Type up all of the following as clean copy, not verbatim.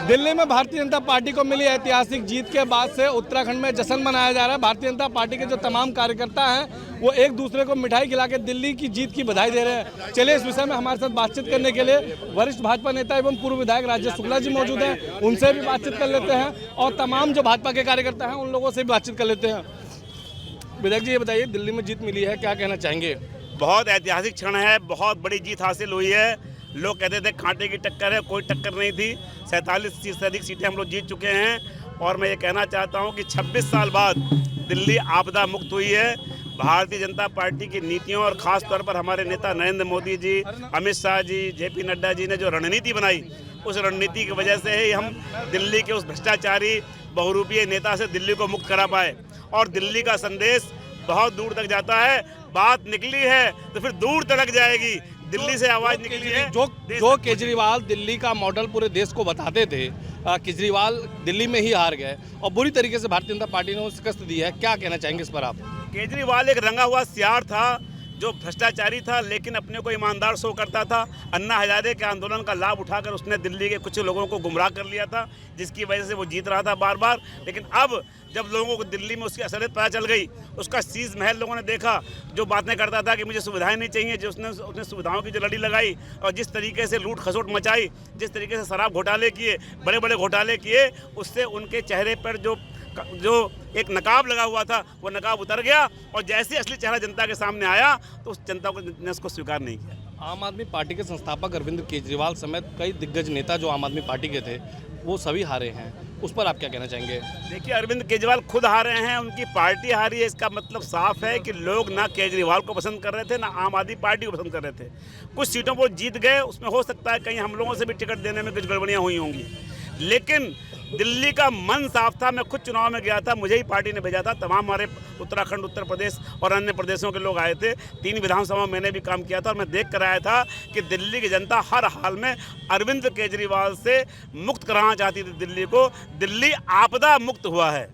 दिल्ली में भारतीय जनता पार्टी को मिली ऐतिहासिक जीत के बाद से उत्तराखंड में जश्न मनाया जा रहा है। भारतीय जनता पार्टी के जो तमाम कार्यकर्ता हैं वो एक दूसरे को मिठाई खिला के दिल्ली की जीत की बधाई दे रहे हैं। चलिए इस विषय में हमारे साथ बातचीत करने के लिए वरिष्ठ भाजपा नेता एवं पूर्व विधायक राजेश शुक्ला जी मौजूद हैं, उनसे भी बातचीत कर लेते हैं और तमाम जो भाजपा के कार्यकर्ता हैं उन लोगों से भी बातचीत कर लेते हैं। विधायक जी ये बताइए, दिल्ली में जीत मिली है, क्या कहना चाहेंगे? बहुत ऐतिहासिक क्षण है, बहुत बड़ी जीत हासिल हुई है। लोग कहते थे खांटे की टक्कर है, कोई टक्कर नहीं थी। 47 से अधिक सीटें हम लोग जीत चुके हैं और मैं ये कहना चाहता हूँ कि 26 साल बाद दिल्ली आपदा मुक्त हुई है। भारतीय जनता पार्टी की नीतियों और ख़ास तौर पर हमारे नेता नरेंद्र मोदी जी, अमित शाह जी, जेपी नड्डा जी ने जो रणनीति बनाई, उस रणनीति की वजह से ही हम दिल्ली के उस भ्रष्टाचारी बहुरूपीय नेता से दिल्ली को मुक्त करा पाए। और दिल्ली का संदेश बहुत दूर तक जाता है। बात निकली है तो फिर दूर तक जाएगी। दिल्ली से आवाज़ निकली है। जो केजरीवाल दिल्ली का मॉडल पूरे देश को बताते थे, केजरीवाल दिल्ली में ही हार गए और बुरी तरीके से भारतीय जनता पार्टी ने शिकस्त दी है। क्या कहना चाहेंगे इस पर आप? केजरीवाल एक रंगा हुआ सियार था जो भ्रष्टाचारी था, लेकिन अपने को ईमानदार शो करता था। अन्ना हजारे के आंदोलन का लाभ उठाकर उसने दिल्ली के कुछ लोगों को गुमराह कर लिया था, जिसकी वजह से वो जीत रहा था बार बार। लेकिन अब जब लोगों को दिल्ली में उसकी असलियत पता चल गई, उसका शीश महल लोगों ने देखा, जो बातें करता था कि मुझे सुविधाएं नहीं चाहिए, जो उसने सुविधाओं की जो लड़ी लगाई और जिस तरीके से लूट खसोट मचाई, जिस तरीके से शराब घोटाले किए, बड़े बड़े घोटाले किए, उससे उनके चेहरे पर जो एक नकाब लगा हुआ था वो नकाब उतर गया और जैसे असली चेहरा जनता के सामने आया तो उस जनता ने उसको स्वीकार नहीं किया। आम आदमी पार्टी के संस्थापक अरविंद केजरीवाल समेत कई दिग्गज नेता जो आम आदमी पार्टी के थे वो सभी हारे हैं, उस पर आप क्या कहना चाहेंगे? देखिए, अरविंद केजरीवाल खुद हारे हैं, उनकी पार्टी हारी है। इसका मतलब साफ है कि लोग ना केजरीवाल को पसंद कर रहे थे, ना आम आदमी पार्टी को पसंद कर रहे थे। कुछ सीटों पर जीत गए, उसमें हो सकता है कहीं हम लोगों से भी टिकट देने में कुछ गड़बड़ियाँ हुई होंगी, लेकिन दिल्ली का मन साफ था। मैं खुद चुनाव में गया था, मुझे ही पार्टी ने भेजा था। तमाम हमारे उत्तराखंड, उत्तर प्रदेश और अन्य प्रदेशों के लोग आए थे। 3 विधानसभा मैंने भी काम किया था और मैं देख कर आया था कि दिल्ली की जनता हर हाल में अरविंद केजरीवाल से मुक्त कराना चाहती थी दिल्ली को। दिल्ली आपदा मुक्त हुआ है।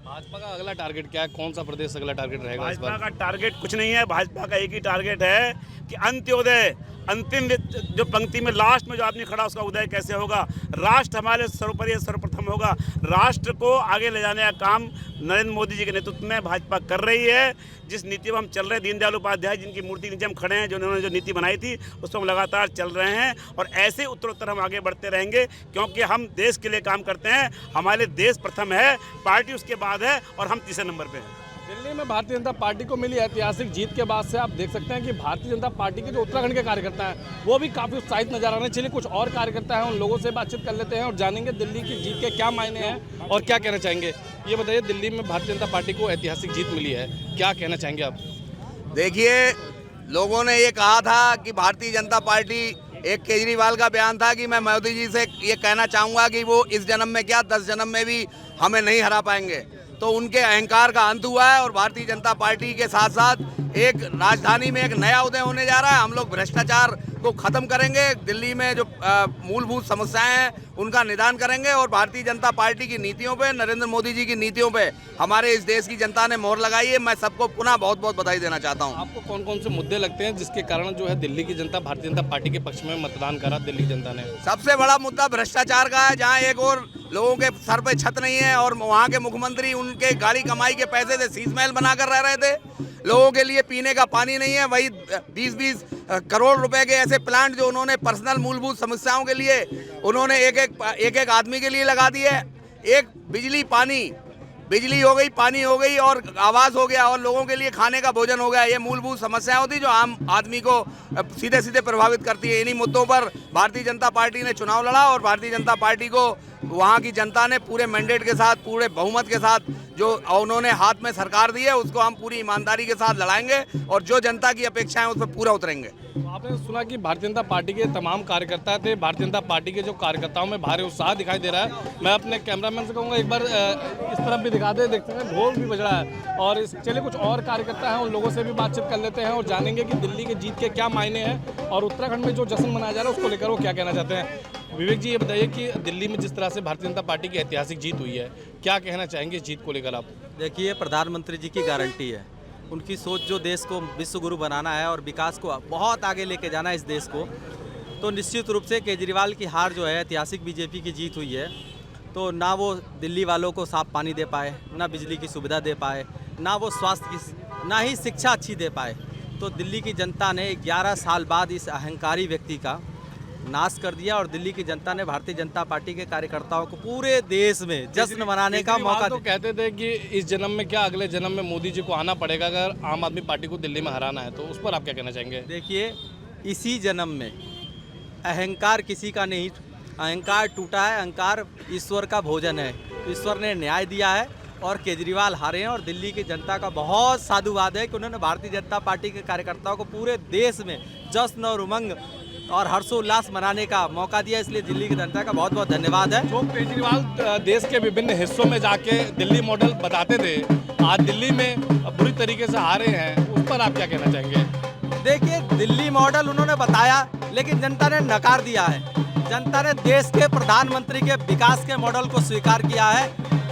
भाजपा का अगला टारगेट क्या है? कौन सा प्रदेश अगला टारगेट रहेगा? भाजपा का टारगेट कुछ नहीं है। भाजपा का एक ही टारगेट है कि अंत्योदय, अंतिम जो पंक्ति में लास्ट में जो आदमी खड़ा उसका उदय कैसे होगा। राष्ट्र हमारे सर्वोपरि सर्वप्रथम होगा। राष्ट्र को आगे ले जाने का काम नरेंद्र मोदी जी के नेतृत्व में भाजपा कर रही है। जिस नीति पर हम चल रहे हैं, दीनदयाल उपाध्याय जिनकी मूर्ति नीचे हम खड़े हैं, जो उन्होंने जो नीति बनाई थी उस पर हम लगातार चल रहे हैं और ऐसे उत्तरोत्तर हम आगे बढ़ते रहेंगे, क्योंकि हम देश के लिए काम करते हैं। हमारे देश प्रथम है, पार्टी उसके बाद है और हम तीसरे नंबर पर हैं। दिल्ली में भारतीय जनता पार्टी को मिली ऐतिहासिक जीत के बाद से आप देख सकते हैं कि भारतीय जनता पार्टी के जो उत्तराखंड के कार्यकर्ता हैं वो भी काफ़ी उत्साहित नजर आ रहे हैं। चलिए कुछ और कार्यकर्ता हैं, उन लोगों से बातचीत कर लेते हैं और जानेंगे दिल्ली की जीत के क्या मायने हैं और क्या कहना चाहेंगे। ये बताइए, दिल्ली में भारतीय जनता पार्टी को ऐतिहासिक जीत मिली है, क्या कहना चाहेंगे आप? देखिए, लोगों ने ये कहा था कि भारतीय जनता पार्टी, एक केजरीवाल का बयान था कि मैं मोदी जी से ये कहना चाहूँगा कि वो इस जन्म में क्या 10 जन्म में भी हमें नहीं हरा पाएंगे। तो उनके अहंकार का अंत हुआ है और भारतीय जनता पार्टी के साथ साथ एक राजधानी में एक नया उदय होने जा रहा है। हम लोग भ्रष्टाचार को ख़त्म करेंगे, दिल्ली में जो मूलभूत समस्याएं हैं उनका निदान करेंगे और भारतीय जनता पार्टी की नीतियों पे, नरेंद्र मोदी जी की नीतियों पे हमारे इस देश की जनता ने मोहर लगाई है। मैं सबको पुनः बहुत बहुत बधाई देना चाहता हूँ। आपको कौन कौन से मुद्दे लगते हैं जिसके कारण जो है दिल्ली की जनता भारतीय जनता पार्टी के पक्ष में मतदान करा दिल्ली की जनता ने? सबसे बड़ा मुद्दा भ्रष्टाचार का है, जहाँ एक और लोगों के सर पे छत नहीं है और वहाँ के मुख्यमंत्री उनके गाड़ी कमाई के पैसे से शीश महल बनाकर रह रहे थे। लोगों के लिए पीने का पानी नहीं है। वही 20-20 करोड़ रुपए के ऐसे प्लांट जो उन्होंने पर्सनल मूलभूत समस्याओं के लिए उन्होंने एक आदमी के लिए लगा दिए। एक बिजली हो गई, पानी हो गई और आवास हो गया और लोगों के लिए खाने का भोजन हो गया। ये मूलभूत समस्याएं होती जो आम आदमी को सीधे सीधे प्रभावित करती है। इन्हीं मुद्दों पर भारतीय जनता पार्टी ने चुनाव लड़ा और भारतीय जनता पार्टी को वहाँ की जनता ने पूरे मैंडेट के साथ, पूरे बहुमत के साथ जो उन्होंने हाथ में सरकार दी है उसको हम पूरी ईमानदारी के साथ लड़ाएंगे और जो जनता की अपेक्षाएं उस पर पूरा उतरेंगे। तो आपने सुना कि भारतीय जनता पार्टी के तमाम कार्यकर्ता थे। भारतीय जनता पार्टी के जो कार्यकर्ताओं में भारी उत्साह दिखाई दे रहा है। मैं अपने कैमरामैन से कहूँगा एक बार इस तरफ भी दिखा दे, देखते हैं ढोल भी बज रहा है। और चलिए कुछ और कार्यकर्ता हैं, उन लोगों से भी बातचीत कर लेते हैं और जानेंगे कि दिल्ली की जीत के क्या मायने हैं और उत्तराखंड में जो जश्न मनाया जा रहा है उसको लेकर वो क्या कहना चाहते हैं। विवेक जी, ये बताइए कि दिल्ली में जिस तरह से भारतीय जनता पार्टी की ऐतिहासिक जीत हुई है, क्या कहना चाहेंगे इस जीत को लेकर आप? देखिए, प्रधानमंत्री जी की गारंटी है, उनकी सोच जो देश को विश्व गुरु बनाना है और विकास को बहुत आगे लेके जाना है इस देश को। तो निश्चित रूप से केजरीवाल की हार जो है, ऐतिहासिक बीजेपी की जीत हुई है। तो ना वो दिल्ली वालों को साफ पानी दे पाए, ना बिजली की सुविधा दे पाए, ना वो स्वास्थ्य की, ना ही शिक्षा अच्छी दे पाए। तो दिल्ली की जनता ने 11 साल बाद इस अहंकारी व्यक्ति का नाश कर दिया और दिल्ली की जनता ने भारतीय जनता पार्टी के कार्यकर्ताओं को पूरे देश में जश्न मनाने का मौका तो कहते थे कि इस जन्म में क्या अगले जन्म में मोदी जी को आना पड़ेगा अगर आम आदमी पार्टी को दिल्ली में हराना है, तो उस पर आप क्या कहना चाहेंगे? देखिए, इसी जन्म में अहंकार किसी का नहीं, अहंकार टूटा है। अहंकार ईश्वर का भोजन है। ईश्वर ने न्याय दिया है और केजरीवाल हारे हैं और दिल्ली की जनता का बहुत साधुवाद है कि उन्होंने भारतीय जनता पार्टी के कार्यकर्ताओं को पूरे देश में जश्न और उमंग और हर्षोल्लास मनाने का मौका दिया। इसलिए दिल्ली की जनता का बहुत बहुत धन्यवाद है। जो केजरीवाल देश के विभिन्न हिस्सों में जाके दिल्ली मॉडल बताते थे, आज दिल्ली में बुरी तरीके से हारे हैं, उस पर आप क्या कहना चाहेंगे? देखिए, दिल्ली मॉडल उन्होंने बताया लेकिन जनता ने नकार दिया है। जनता ने देश के प्रधानमंत्री के विकास के मॉडल को स्वीकार किया है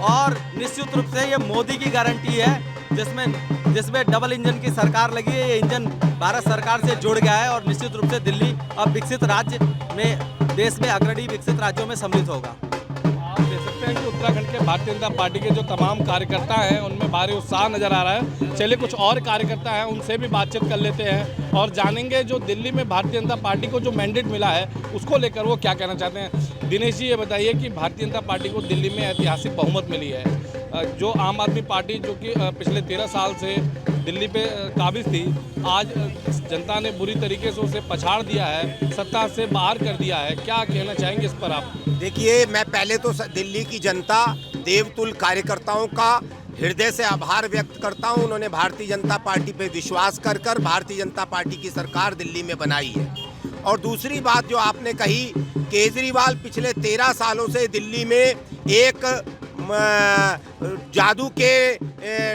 और निश्चित रूप से ये मोदी की गारंटी है, जिसमें डबल इंजन की सरकार लगी है। ये इंजन भारत सरकार से जुड़ गया है और निश्चित रूप से दिल्ली अब विकसित राज्य में, देश में अग्रणी विकसित राज्यों में सम्मिलित होगा। आप देख सकते हैं कि उत्तराखंड के भारतीय जनता पार्टी के जो तमाम कार्यकर्ता हैं उनमें भारी उत्साह नजर आ रहा है। चलिए कुछ और कार्यकर्ता हैं, उनसे भी बातचीत कर लेते हैं और जानेंगे जो दिल्ली में भारतीय जनता पार्टी को जो मैंडेट मिला है उसको लेकर वो क्या कहना चाहते हैं। दिनेश जी, ये बताइए कि भारतीय जनता पार्टी को दिल्ली में ऐतिहासिक बहुमत मिली है। जो आम आदमी पार्टी जो कि पिछले 13 साल से दिल्ली पे काबिज थी, आज जनता ने बुरी तरीके से उसे पछाड़ दिया है, सत्ता से बाहर कर दिया है। क्या कहना चाहेंगे इस पर आप? देखिए, मैं पहले तो दिल्ली की जनता, देवतुल्य कार्यकर्ताओं का हृदय से आभार व्यक्त करता हूं। उन्होंने भारतीय जनता पार्टी पे विश्वास कर भारतीय जनता पार्टी की सरकार दिल्ली में बनाई है। और दूसरी बात जो आपने कही, केजरीवाल पिछले 13 सालों से दिल्ली में एक जादू के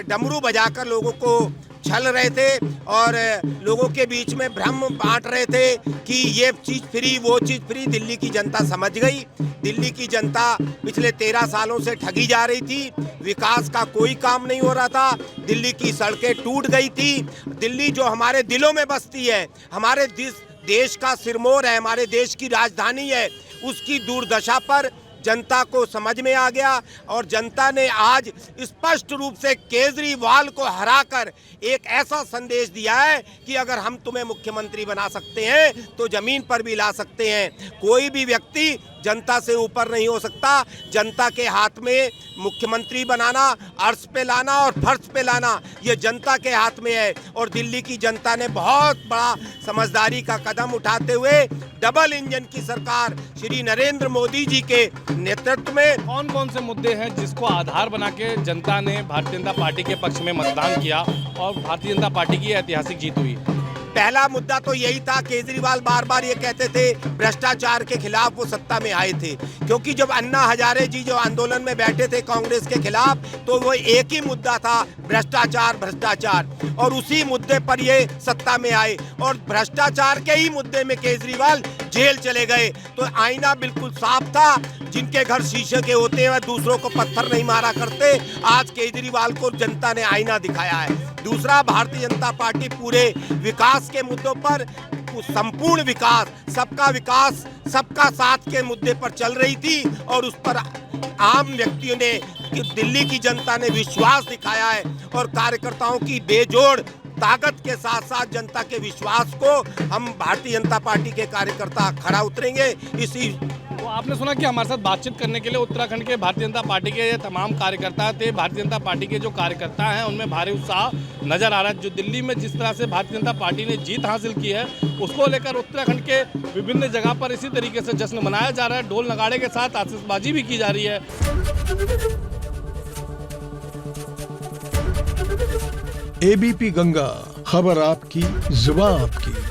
डमरू बजाकर लोगों को छल रहे थे और लोगों के बीच में भ्रम बांट रहे थे कि ये चीज़ फ्री, वो चीज़ फ्री। दिल्ली की जनता समझ गई। दिल्ली की जनता पिछले 13 सालों से ठगी जा रही थी। विकास का कोई काम नहीं हो रहा था। दिल्ली की सड़कें टूट गई थी। दिल्ली जो हमारे दिलों में बसती है, हमारे देश का सिरमौर है, हमारे देश की राजधानी है, उसकी दुर्दशा पर जनता को समझ में आ गया और जनता ने आज स्पष्ट रूप से केजरीवाल को हराकर एक ऐसा संदेश दिया है कि अगर हम तुम्हें मुख्यमंत्री बना सकते हैं तो जमीन पर भी ला सकते हैं। कोई भी व्यक्ति जनता से ऊपर नहीं हो सकता। जनता के हाथ में मुख्यमंत्री बनाना, अर्श पे लाना और फर्श पे लाना, ये जनता के हाथ में है। और दिल्ली की जनता ने बहुत बड़ा समझदारी का कदम उठाते हुए डबल इंजन की सरकार श्री नरेंद्र मोदी जी के नेतृत्व में कौन कौन से मुद्दे हैं जिसको आधार बना के जनता ने भारतीय जनता पार्टी के पक्ष में मतदान किया और भारतीय जनता पार्टी की ऐतिहासिक जीत हुई? पहला मुद्दा तो यही था, केजरीवाल बार बार ये कहते थे भ्रष्टाचार के खिलाफ वो सत्ता में आए थे, क्योंकि जब अन्ना हजारे जी जो आंदोलन में बैठे थे कांग्रेस के खिलाफ, तो वो एक ही मुद्दा था, भ्रष्टाचार भ्रष्टाचार, और उसी मुद्दे पर ये सत्ता में आए और भ्रष्टाचार के ही मुद्दे में केजरीवाल जेल चले गए। तो आईना बिल्कुल साफ था। जिनके घर शीशे के होते हैं दूसरों को पत्थर नहीं मारा करते। आज केजरीवाल को जनता ने आईना दिखाया है। दूसरा, भारतीय जनता पार्टी पूरे विकास के मुद्दों पर, संपूर्ण विकास, सबका साथ के मुद्दे पर चल रही थी और उस पर आम व्यक्तियों ने, दिल्ली की जनता ने विश्वास दिखाया है और कार्यकर्ताओं की बेजोड़ ताकत के साथ साथ जनता के विश्वास को हम भारतीय जनता पार्टी के कार्यकर्ता खरा उतरेंगे। इसी तो आपने सुना कि हमारे साथ बातचीत करने के लिए उत्तराखंड के भारतीय जनता पार्टी के तमाम कार्यकर्ता थे। भारतीय जनता पार्टी के जो कार्यकर्ता हैं उनमें भारी उत्साह नजर आ रहा है। जो दिल्ली में जिस तरह से भारतीय जनता पार्टी ने जीत हासिल की है, उसको लेकर उत्तराखंड के विभिन्न जगह पर इसी तरीके से जश्न मनाया जा रहा है। ढोल नगाड़े के साथ आतिशबाजी भी की जा रही है। एबीपी गंगा, खबर आपकी, जुबान आपकी।